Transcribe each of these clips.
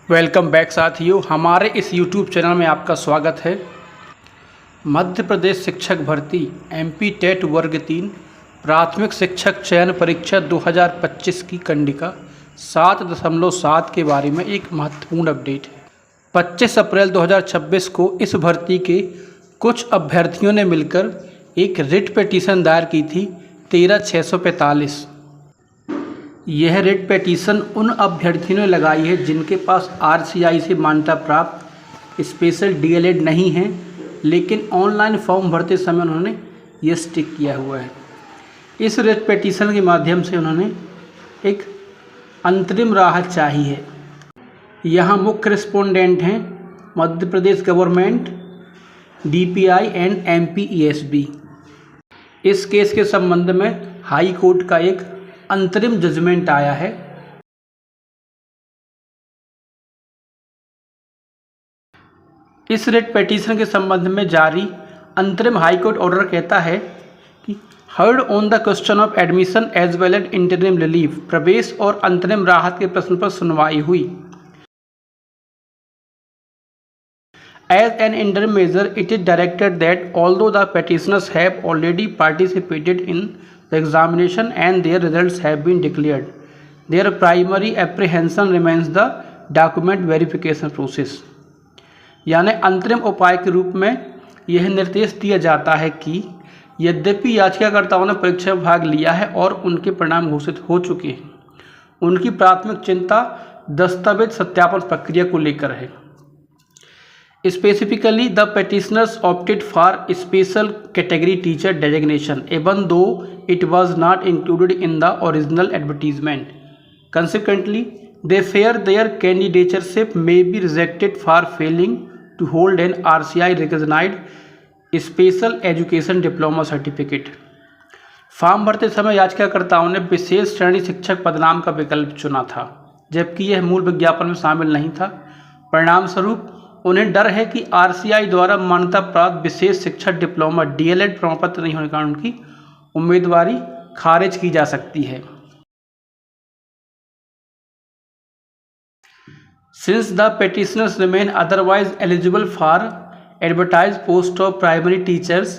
Welcome back साथियों, हमारे इस YouTube चैनल में आपका स्वागत है। मध्य प्रदेश शिक्षक भर्ती MP टेट वर्ग 3 प्राथमिक शिक्षक चयन परीक्षा 2025 की कंडिका 7.7 के बारे में एक महत्वपूर्ण अपडेट है। 25 अप्रैल 2026 को इस भर्ती के कुछ अभ्यर्थियों ने मिलकर एक रिट पिटीशन दायर की थी 13,645। यह रिट पिटीशन उन अभ्यर्थियों ने लगाई है जिनके पास RCI से मान्यता प्राप्त स्पेशल DLED नहीं है, लेकिन ऑनलाइन फॉर्म भरते समय उन्होंने यस टिक किया हुआ है। इस रिट पिटीशन के माध्यम से उन्होंने एक अंतरिम राहत चाहिए है। यहाँ मुख्य रिस्पोंडेंट हैं Madhya Pradesh government, DPI and MPESB। इस केस के संबंध में हाई कोर्ट का एक अंतरिम जजमेंट आया है। इस रिट पिटीशन के संबंध में जारी अंतरिम हाईकोर्ट ऑर्डर कहता है कि heard on the question of admission as well as interim relief, प्रवेश और अंतरिम राहत के प्रश्न पर सुनवाई हुई। As an interim measure, it is directed that although the petitioners have already participated in the examination and their results have been declared, their primary apprehension remains the document verification process। यानी अंतरिम उपाय के रूप में यह निर्देश दिया जाता है कि यद्यपि याचिकाकर्ताओं ने परीक्षा में भाग लिया है और उनके परिणाम घोषित हो चुके हैं, उनकी प्राथमिक चिंता दस्तावेज सत्यापन प्रक्रिया को लेकर है। Specifically, the petitioners opted for special category teacher designation, even though it was not included in the original advertisement. Consequently, they fear their candidatureship may be rejected for failing to hold an RCI recognized special education diploma certificate. Form भरते समय याचिकाकर्ताओं ने विशेष श्रेणी शिक्षक पदनाम का विकल्प चुना था, जबकि यह मूल विज्ञापन में शामिल नहीं था। परिणाम स्वरूप उन्हें डर है कि RCI द्वारा मान्यता प्राप्त विशेष शिक्षक डिप्लोमा DLED प्रमाण पत्र नहीं होने के कारण उनकी उम्मीदवारी खारिज की जा सकती है। Since the petitioners remain otherwise eligible for advertised post of primary teachers,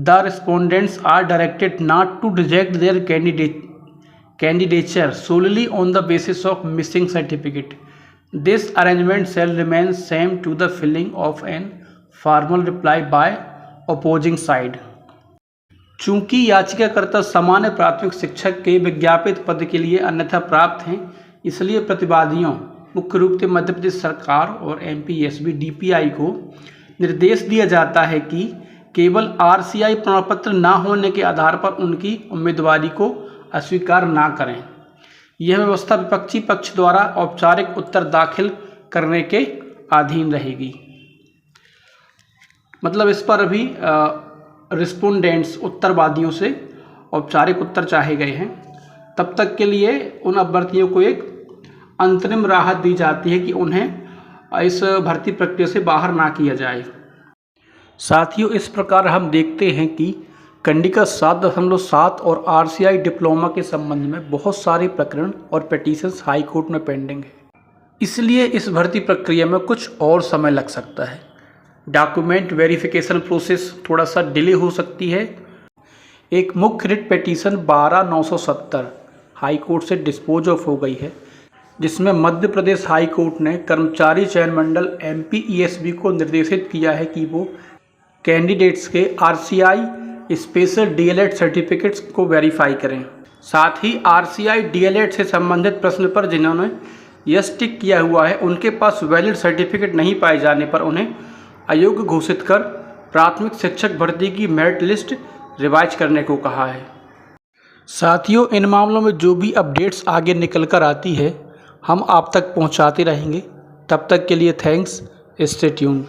the respondents are directed not to reject their candidature solely on the basis of missing certificate. This arrangement shall remain same to the filing of an formal reply by opposing side। चूंकि याचिकाकर्ता सामान्य प्राथमिक शिक्षक के विज्ञापित पद के लिए अन्यथा प्राप्त हैं, इसलिए प्रतिवादियों मुख्य रूप से मध्य प्रदेश सरकार और MPESB DPI को निर्देश दिया जाता है कि केवल RCI प्रमाण पत्र न होने के आधार पर उनकी उम्मीदवारी को अस्वीकार न करें। यह व्यवस्था विपक्षी पक्ष द्वारा औपचारिक उत्तर दाखिल करने के अधीन रहेगी। मतलब इस पर अभी रिस्पोंडेंट्स उत्तरवादियों से औपचारिक उत्तर चाहे गए हैं। तब तक के लिए उन अभ्यर्थियों को एक अंतरिम राहत दी जाती है कि उन्हें इस भर्ती प्रक्रिया से बाहर ना किया जाए। साथियों, इस प्रकार हम देखते हैं कि कंडिका 7.7 और RCI डिप्लोमा के संबंध में बहुत सारे प्रकरण और पिटीशंस हाई कोर्ट में पेंडिंग है, इसलिए इस भर्ती प्रक्रिया में कुछ और समय लग सकता है। डॉक्यूमेंट वेरिफिकेशन प्रोसेस थोड़ा सा डिले हो सकती है। एक मुख्य रिट पिटीशन 12/970 हाई कोर्ट से डिस्पोज ऑफ हो गई है, जिसमें मध्य प्रदेश हाई कोर्ट ने कर्मचारी चयन मंडल MPESB को निर्देशित किया है कि वो कैंडिडेट्स के RCI स्पेशल DLED सर्टिफिकेट्स को वेरीफाई करें। साथ ही RCI DLED से संबंधित प्रश्न पर जिन्होंने यस टिक किया हुआ है, उनके पास वैलिड सर्टिफिकेट नहीं पाए जाने पर उन्हें अयोग्य घोषित कर प्राथमिक शिक्षक भर्ती की मेरिट लिस्ट रिवाइज करने को कहा है। साथियों, इन मामलों में जो भी अपडेट्स आगे निकल कर आती है हम आप तक पहुंचाते रहेंगे। तब तक के लिए थैंक्स, स्टे ट्यून्ड।